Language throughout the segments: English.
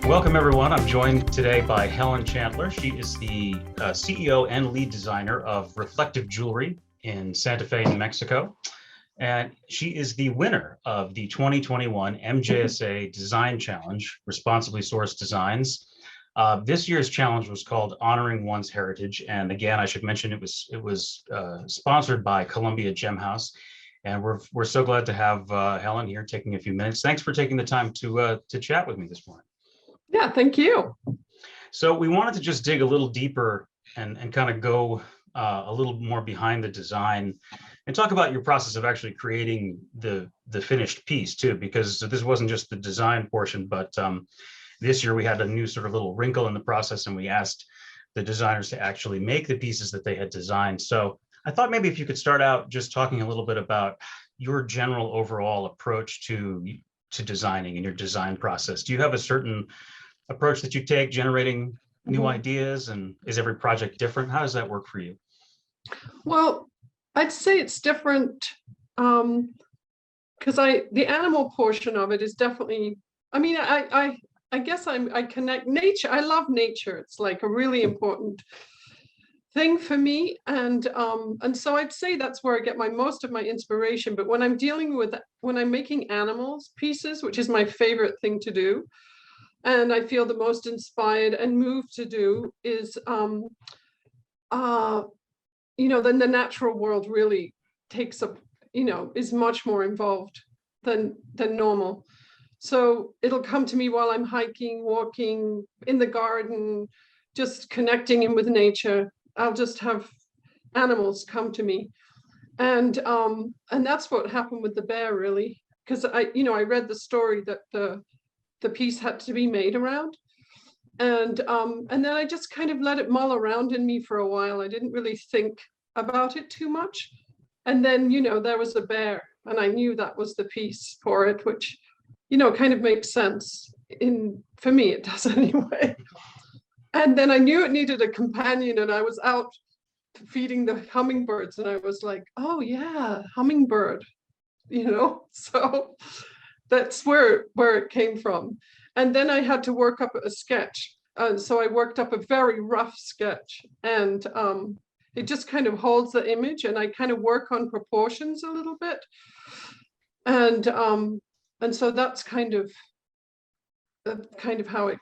Welcome, everyone. I'm joined today by Helen Chantler. She is the CEO and lead designer of Reflective Jewelry in Santa Fe, New Mexico. And she is the winner of the 2021 MJSA Design Challenge, Responsibly Sourced Designs. This year's challenge was called Honoring One's Heritage. And again, I should mention it was sponsored by Columbia Gem House. And we're so glad to have Helen here taking a few minutes. Thanks for taking the time to chat with me this morning. Yeah, thank you. So we wanted to just dig a little deeper and kind of go a little more behind the design and talk about your process of actually creating the finished piece too, because this wasn't just the design portion, but this year we had a new sort of little wrinkle in the process, and we asked the designers to actually make the pieces that they had designed. So I thought maybe if you could start out just talking a little bit about your general overall approach to designing and your design process. Do you have a certain approach that you take generating new ideas, and is every project different? How does that work for you? Well, I'd say it's different because the animal portion of it is definitely, I mean, I guess I connect nature. I love nature. It's like a really important thing for me. And so I'd say that's where I get most of my inspiration. But when I'm making animals pieces, which is my favorite thing to do, and I feel the most inspired and moved to do is, then the natural world really takes up, is much more involved than normal. So it'll come to me while I'm hiking, walking in the garden, just connecting in with nature. I'll just have animals come to me. And that's what happened with the bear, really, because I read the story that the piece had to be made around. And then I just kind of let it mull around in me for a while. I didn't really think about it too much. And then, there was a bear, and I knew that was the piece for it, which, kind of makes sense. For me, it does anyway. And then I knew it needed a companion, and I was out feeding the hummingbirds, and I was like, oh yeah, hummingbird, so that's where it came from. And then I had to work up a sketch. So I worked up a very rough sketch, and it just kind of holds the image, and I kind of work on proportions a little bit. And so that's kind of how I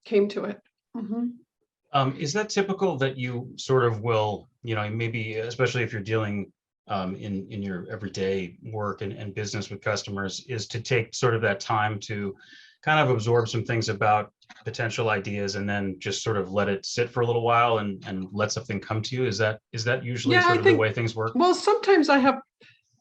came to it. Mm-hmm. Is that typical that you sort of will, maybe especially if you're dealing in your everyday work and business with customers, is to take sort of that time to kind of absorb some things about potential ideas and then just sort of let it sit for a little while and let something come to you? Is that usually sort of the way things work? Well, sometimes I have,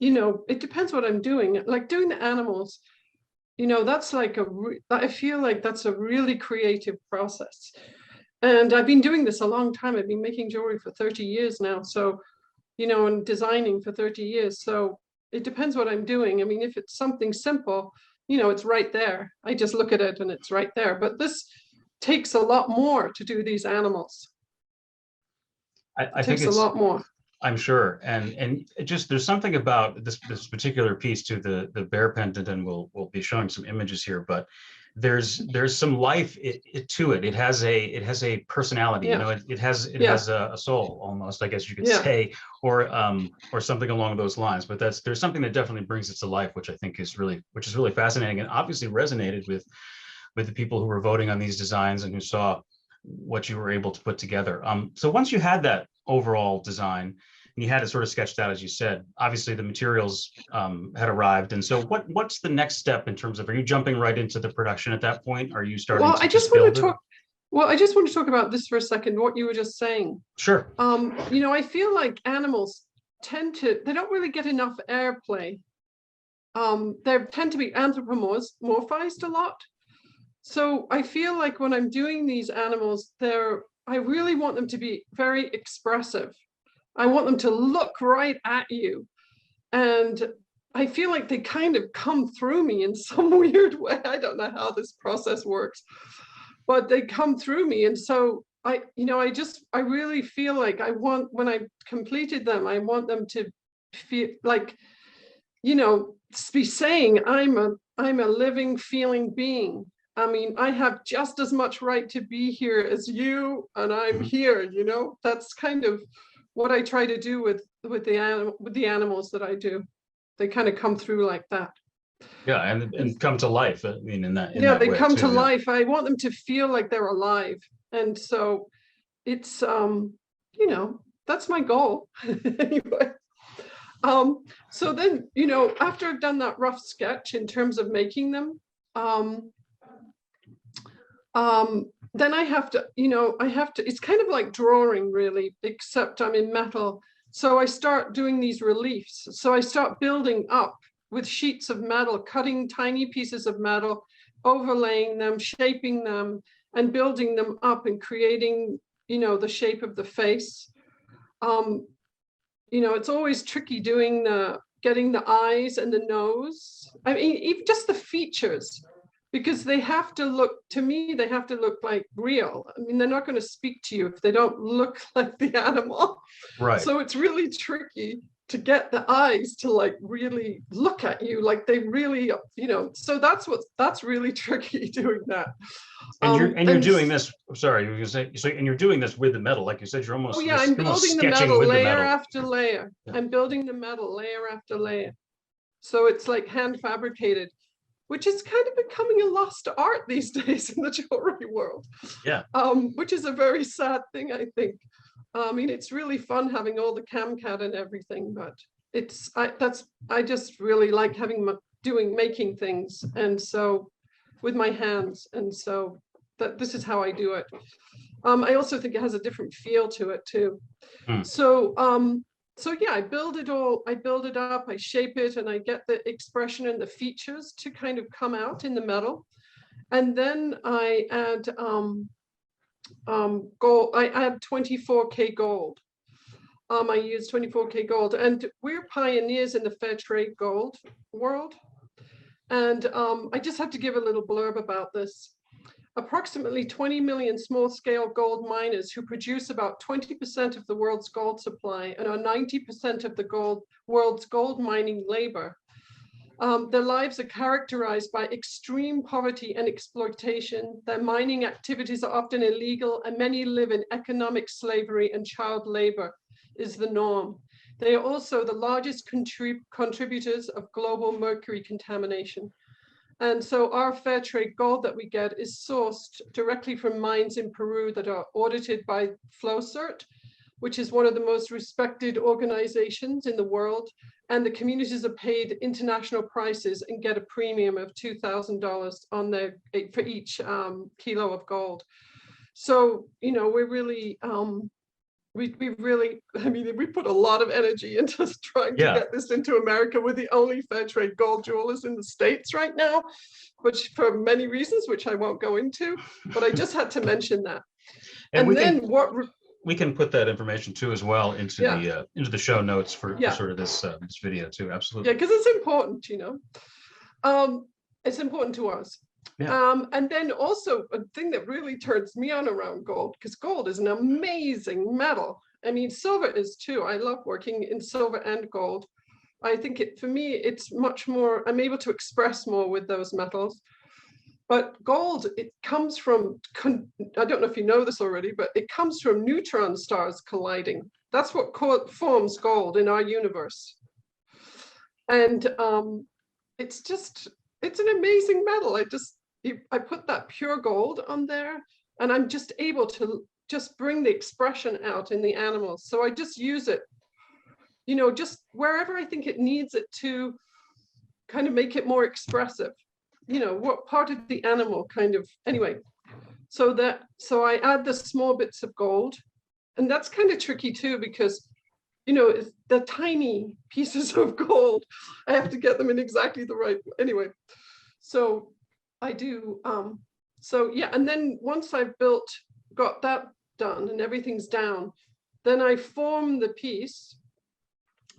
it depends what I'm doing. Like doing the animals, that's like I feel like that's a really creative process. And I've been doing this a long time. I've been making jewelry for 30 years now. So, and designing for 30 years. So it depends what I'm doing. I mean, if it's something simple, it's right there. I just look at it and it's right there. But this takes a lot more to do these animals. I think it's a lot more. I'm sure. And just there's something about this particular piece to the bear pendant, and we'll be showing some images here, but there's some life to it. It has a personality, Yeah. it has a soul almost, I guess you could say, or something along those lines. But there's something that definitely brings it to life, which I think is really fascinating, and obviously resonated with the people who were voting on these designs and who saw what you were able to put together. So once you had that overall design and you had it sort of sketched out, as you said, obviously the materials had arrived. And so what's the next step in terms of, are you jumping right into the production at that point? Are you starting to build it? Well, I just want to talk about this for a second, what you were just saying. Sure. I feel like animals they don't really get enough airplay. They tend to be anthropomorphized a lot. So I feel like when I'm doing these animals, I really want them to be very expressive. I want them to look right at you. And I feel like they kind of come through me in some weird way. I don't know how this process works, but they come through me. And so I really feel like when I completed them, I want them to feel like, be saying, I'm a living, feeling being. I mean, I have just as much right to be here as you, and I'm here, you know. That's kind of what I try to do with the animals that I do. They kind of come through like that. Yeah, and come to life. I mean, in that They way come to too. Yeah. life. I want them to feel like they're alive, and so it's you know, that's my goal. Anyway. So then, you know, after I've done that rough sketch in terms of making them, then I have to, you know, it's kind of like drawing really, except I'm in metal. So I start doing these reliefs. So I start building up with sheets of metal, cutting tiny pieces of metal, overlaying them, shaping them, and building them up and creating, you know, the shape of the face. You know, it's always tricky getting the eyes and the nose. I mean, even just the features, because they have to look, to me, they have to look like real. I mean, they're not going to speak to you if they don't look like the animal. Right. So it's really tricky to get the eyes to like really look at you like they really, you know, so that's really tricky doing that. And you're doing this, sorry, you were gonna say, so, and you're doing this with the metal, like you said, you're almost, yeah, I'm building the metal layer after layer. Yeah. I'm building the metal layer after layer. So it's like hand fabricated, which is kind of becoming a lost art these days in the jewelry world. Yeah. Which is a very sad thing, I think. I mean, it's really fun having all the camcat and everything, but I just really like making things, and so with my hands, and so this is how I do it. I also think it has a different feel to it too. So yeah, I build it up, I shape it, and I get the expression and the features to kind of come out in the metal. And then I add gold. I add 24K gold. I use 24K gold, and we're pioneers in the fair trade gold world. And I just have to give a little blurb about this. Approximately 20 million small-scale gold miners who produce about 20% of the world's gold supply and are 90% of the world's gold mining labor. Their lives are characterized by extreme poverty and exploitation. Their mining activities are often illegal, and many live in economic slavery, and child labor is the norm. They are also the largest contributors of global mercury contamination. And so our fair trade gold that we get is sourced directly from mines in Peru that are audited by FlowCert, which is one of the most respected organizations in the world. And the communities are paid international prices and get a premium of $2,000 for each kilo of gold. So, you know, we're really, we really, I mean, we put a lot of energy into trying to get this into America. We're the only fair trade gold jewelers in the States right now, which for many reasons, which I won't go into, but I just had to mention that. And then we can put that information too as well into the show notes for sort of this video too. Absolutely. Yeah, because it's important, you know. It's important to us. Yeah. And then also a thing that really turns me on around gold, because gold is an amazing metal. I mean, silver is too. I love working in silver and gold. I think for me, it's much more, I'm able to express more with those metals. But gold, it comes from, I don't know if you know this already, but it comes from neutron stars colliding. That's what forms gold in our universe. And it's an amazing metal. I put that pure gold on there, and I'm just able to just bring the expression out in the animals. So I just use it, you know, just wherever I think it needs it to kind of make it more expressive. You know, what part of the animal kind of, anyway. So I add the small bits of gold, and that's kind of tricky too, because, you know, the tiny pieces of gold, I have to get them in exactly the right, anyway. So I do, so yeah, and then once I've got that done and everything's down, then I form the piece.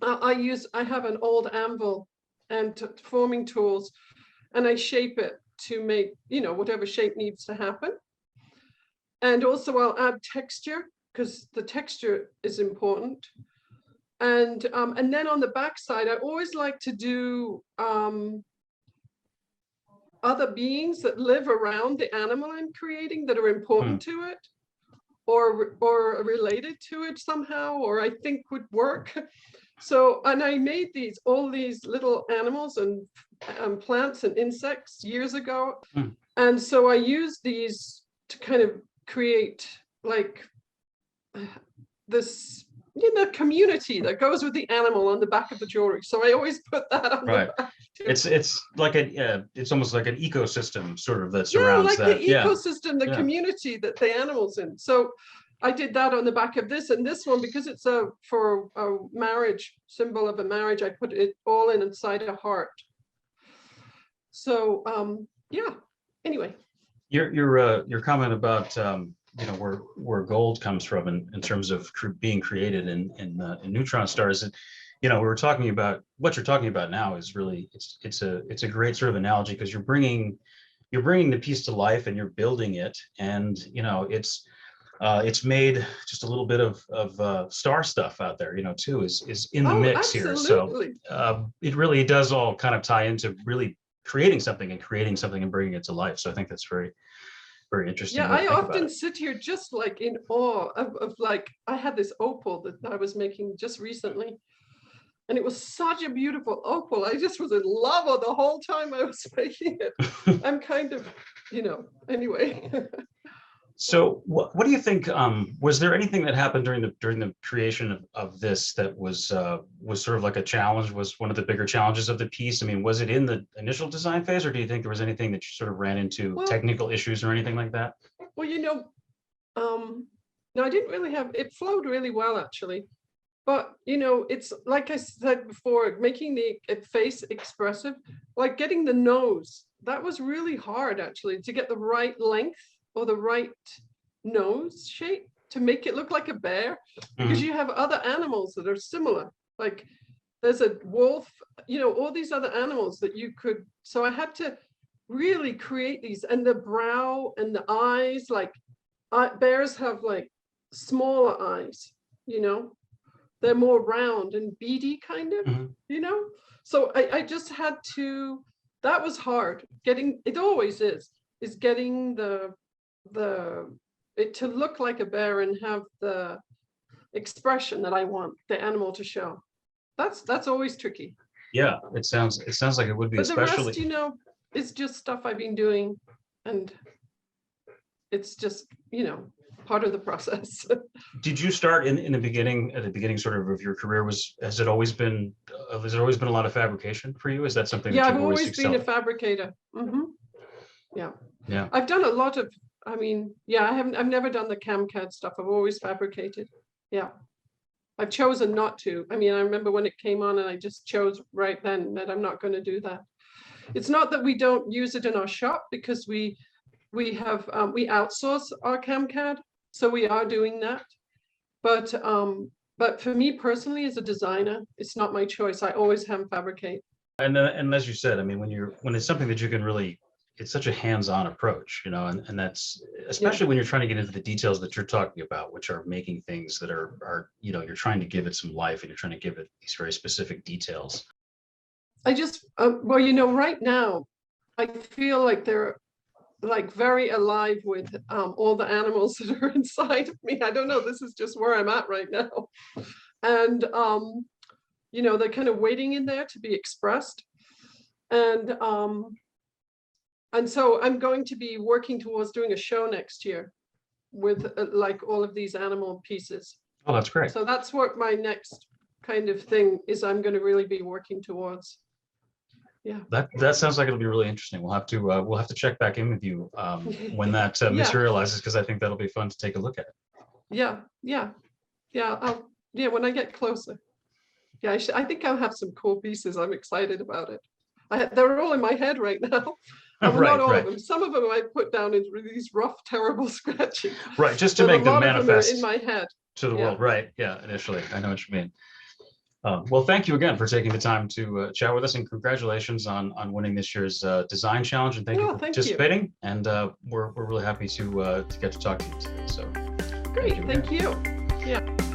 I have an old anvil and forming tools, and I shape it to make, you know, whatever shape needs to happen. And also I'll add texture, because the texture is important. And then on the back side, I always like to do other beings that live around the animal I'm creating that are important to it, or related to it somehow, or I think would work. So, and I made all these little animals and plants and insects years ago. And so I used these to kind of create like this, community that goes with the animal on the back of the jewelry. So I always put that on the back. It's like it's almost like an ecosystem sort of that surrounds like that. the ecosystem, the community that the animal's in. So I did that on the back of this, and this one, because it's for a marriage, symbol of a marriage, I put it all inside a heart. So anyway. Your comment about where gold comes from in terms of being created in neutron stars, and we were talking about what you're talking about now is really it's a great sort of analogy, because you're bringing the piece to life and you're building it, and it's made just a little bit of star stuff out there, too, is in the mix absolutely. here. So it really does all kind of tie into really creating something and bringing it to life. So I think that's very, very interesting. Yeah, I often sit here just like in awe of like, I had this opal that I was making just recently, and it was such a beautiful opal. I just was in love with the whole time I was making it. I'm kind of, anyway. So what do you think, was there anything that happened during the creation of this that was sort of like a challenge, was one of the bigger challenges of the piece? I mean, was it in the initial design phase, or do you think there was anything that you sort of ran into, technical issues or anything like that? Well, no, I didn't really it flowed really well, actually. But, it's like I said before, making the face expressive, like getting the nose, that was really hard, actually, to get the right length or the right nose shape to make it look like a bear, because you have other animals that are similar. Like there's a wolf, all these other animals that you could. So I had to really create these, and the brow and the eyes, like bears have like smaller eyes, they're more round and beady kind of, So I just had to, that was hard. It always is getting it to look like a bear and have the expression that I want the animal to show. That's always tricky. Yeah, it sounds like it would be, but especially. The rest, it's just stuff I've been doing, and it's just, part of the process. Did you start in the beginning, at the beginning sort of your career, has it always been a lot of fabrication for you? Is that something that I've always been a fabricator. Yeah. I've done a lot of, I've never done the CAMCAD stuff. I've always fabricated. Yeah. I've chosen not to. I remember when it came on, and I just chose right then that I'm not going to do that. It's not that we don't use it in our shop, because we outsource our CAMCAD, so we are doing that. But for me personally, as a designer, it's not my choice. I always hand fabricate. And as you said, when it's something that you can really, it's such a hands-on approach, and that's especially when you're trying to get into the details that you're talking about, which are making things that are you're trying to give it some life, and you're trying to give it these very specific details. I just, right now, I feel like they're like very alive with all the animals that are inside of me. I don't know, this is just where I'm at right now. And, they're kind of waiting in there to be expressed. And so I'm going to be working towards doing a show next year with like all of these animal pieces. Oh, that's great. So that's what my next kind of thing is, I'm going to really be working towards. Yeah. That sounds like it'll be really interesting. We'll have to check back in with you when that materializes, because I think that'll be fun to take a look at. Yeah. When I get closer. Yeah, I think I'll have some cool pieces. I'm excited about it. They're all in my head right now. Not all of them. Some of them I put down in these rough, terrible scratches. Right, just to make them manifest in my head to the world. Right. Yeah. Initially, I know what you mean. Well, thank you again for taking the time to chat with us, and congratulations on winning this year's design challenge, and thank you for participating. And we're really happy to get to talk to you today. So great. Thank you. Yeah.